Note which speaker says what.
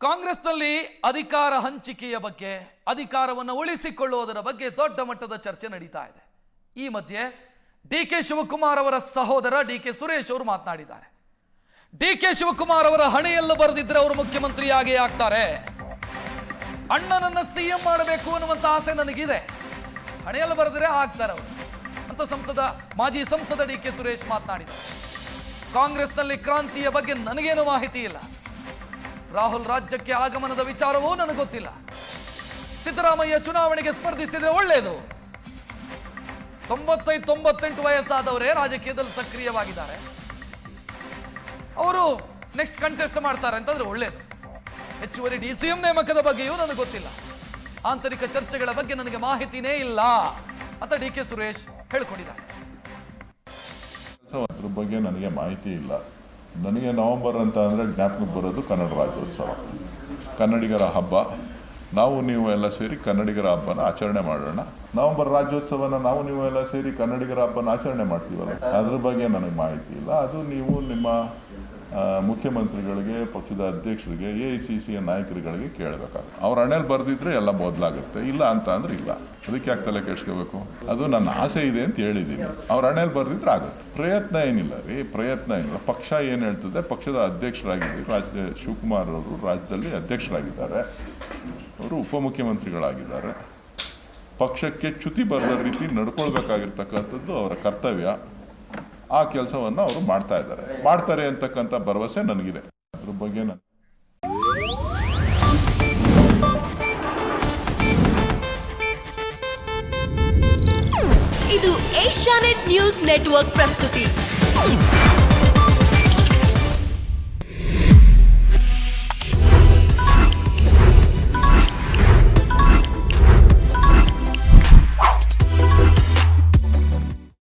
Speaker 1: ಕಾಂಗ್ರೆಸ್ನಲ್ಲಿ ಅಧಿಕಾರ ಹಂಚಿಕೆಯ ಬಗ್ಗೆ, ಅಧಿಕಾರವನ್ನು ಉಳಿಸಿಕೊಳ್ಳುವುದರ ಬಗ್ಗೆ ದೊಡ್ಡ ಮಟ್ಟದ ಚರ್ಚೆ ನಡೀತಾ ಇದೆ. ಈ ಮಧ್ಯೆ ಡಿ.ಕೆ. ಶಿವಕುಮಾರ್ ಅವರ ಸಹೋದರ ಡಿ.ಕೆ. ಸುರೇಶ್ ಅವರು ಮಾತನಾಡಿದ್ದಾರೆ. ಡಿ.ಕೆ. ಶಿವಕುಮಾರ್ ಅವರ ಹಣೆಯಲ್ಲೂ ಬರೆದಿದ್ರೆ ಅವರು ಮುಖ್ಯಮಂತ್ರಿಯಾಗೇ ಆಗ್ತಾರೆ. ಅಣ್ಣನನ್ನ ಸಿಎಂ ಮಾಡಬೇಕು ಅನ್ನುವಂತ ಆಸೆ ನನಗಿದೆ, ಹಣೆಯಲ್ಲೂ ಬರೆದ್ರೆ ಆಗ್ತಾರೆ ಅವರು ಅಂತ ಮಾಜಿ ಸಂಸದ ಡಿ.ಕೆ. ಸುರೇಶ್ ಮಾತನಾಡಿದ್ದಾರೆ. ಕಾಂಗ್ರೆಸ್ನಲ್ಲಿ ಕ್ರಾಂತಿಯ ಬಗ್ಗೆ ನನಗೇನು ಮಾಹಿತಿ ಇಲ್ಲ. ರಾಹುಲ್ ರಾಜ್ಯಕ್ಕೆ ಆಗಮನದ ವಿಚಾರವೂ ನನಗೆ ಗೊತ್ತಿಲ್ಲ. ಸಿದ್ದರಾಮಯ್ಯ ಚುನಾವಣೆಗೆ ಸ್ಪರ್ಧಿಸಿದ್ರೆ ಒಳ್ಳೆಯದು. 95-98 ವಯಸ್ಸಾದವರೇ ರಾಜಕೀಯದಲ್ಲಿ ಸಕ್ರಿಯವಾಗಿದ್ದಾರೆ. ಅವರು ನೆಕ್ಸ್ಟ್ ಕಂಟೆಸ್ಟ್ ಮಾಡ್ತಾರೆ ಅಂತಂದ್ರೆ ಒಳ್ಳೆಯದು. ಹೆಚ್ಚುವರಿ ಡಿಸಿಎಂ ನೇಮಕದ ಬಗ್ಗೆಯೂ ನನಗೆ ಗೊತ್ತಿಲ್ಲ. ಆಂತರಿಕ ಚರ್ಚೆಗಳ ಬಗ್ಗೆ ನನಗೆ ಮಾಹಿತಿನೇ ಇಲ್ಲ ಅಂತ ಡಿ.ಕೆ. ಸುರೇಶ್ ಹೇಳ್ಕೊಂಡಿದ್ದಾರೆ.
Speaker 2: ಅದ್ರ ಬಗ್ಗೆ ನನಗೆ ಮಾಹಿತಿ ಇಲ್ಲ. ನನಗೆ ನವೆಂಬರ್ ಅಂತ ಅಂದರೆ ಜ್ಞಾಪಕಕ್ಕೆ ಬರೋದು ಕನ್ನಡ ರಾಜ್ಯೋತ್ಸವ, ಕನ್ನಡಿಗರ ಹಬ್ಬ. ನಾವು ನೀವು ಎಲ್ಲ ಸೇರಿ ಕನ್ನಡಿಗರ ಹಬ್ಬನ ಆಚರಣೆ ಮಾಡೋಣ. ನವೆಂಬರ್ ರಾಜ್ಯೋತ್ಸವನ ನಾವು ನೀವು ಎಲ್ಲ ಸೇರಿ ಕನ್ನಡಿಗರ ಹಬ್ಬನ ಆಚರಣೆ ಮಾಡ್ತೀವಲ್ಲ, ಅದ್ರ ಬಗ್ಗೆ ನನಗೆ ಮಾಹಿತಿ ಇಲ್ಲ. ಅದು ನೀವು ನಿಮ್ಮ ಮುಖ್ಯಮಂತ್ರಿಗಳಿಗೆ, ಪಕ್ಷದ ಅಧ್ಯಕ್ಷರಿಗೆ, AICCಯ ನಾಯಕರುಗಳಿಗೆ ಕೇಳಬೇಕಾಗುತ್ತೆ. ಅವ್ರ ಹಣೆಯಲ್ಲಿ ಬರೆದಿದ್ರೆ ಎಲ್ಲ ಬದಲಾಗುತ್ತೆ, ಇಲ್ಲ ಅಂತ ಅಂದ್ರೆ ಇಲ್ಲ. ಅದಕ್ಕೆ ಯಾಕೆ ತಲೆ ಕೆಡಿಸ್ಕೋಬೇಕು? ಅದು ನನ್ನ ಆಸೆ ಇದೆ ಅಂತ ಹೇಳಿದ್ದೀನಿ. ಅವ್ರ ಹಣೆಯಲ್ಲಿ ಬರೆದಿದ್ರೆ ಆಗುತ್ತೆ. ಪ್ರಯತ್ನ ಏನಿಲ್ಲ ರೀ, ಪ್ರಯತ್ನ ಇಲ್ಲ. ಪಕ್ಷ ಏನು ಹೇಳ್ತದೆ, ಪಕ್ಷದ ಅಧ್ಯಕ್ಷರಾಗಿದ್ದಾರೆ ಶಿವಕುಮಾರ್ ಅವರು, ರಾಜ್ಯದಲ್ಲಿ ಅಧ್ಯಕ್ಷರಾಗಿದ್ದಾರೆ, ಅವರು ಉಪಮುಖ್ಯಮಂತ್ರಿಗಳಾಗಿದ್ದಾರೆ. ಪಕ್ಷಕ್ಕೆ ಚ್ಯುತಿ ಬರದ ರೀತಿ ನಡ್ಕೊಳ್ಬೇಕಾಗಿರ್ತಕ್ಕಂಥದ್ದು ಅವರ ಕರ್ತವ್ಯ. ಆ ಕೆಲಸವನ್ನು ಅವರು ಮಾಡ್ತಾರೆ ಅಂತಕ್ಕಂಥ ಭರವಸೆ ನನಗಿದೆ. ಅದ್ರ ಬಗ್ಗೆ
Speaker 3: ಇದು ಏಷ್ಯಾನೆಟ್ ನ್ಯೂಸ್ ನೆಟ್ವರ್ಕ್ ಪ್ರಸ್ತುತಿ.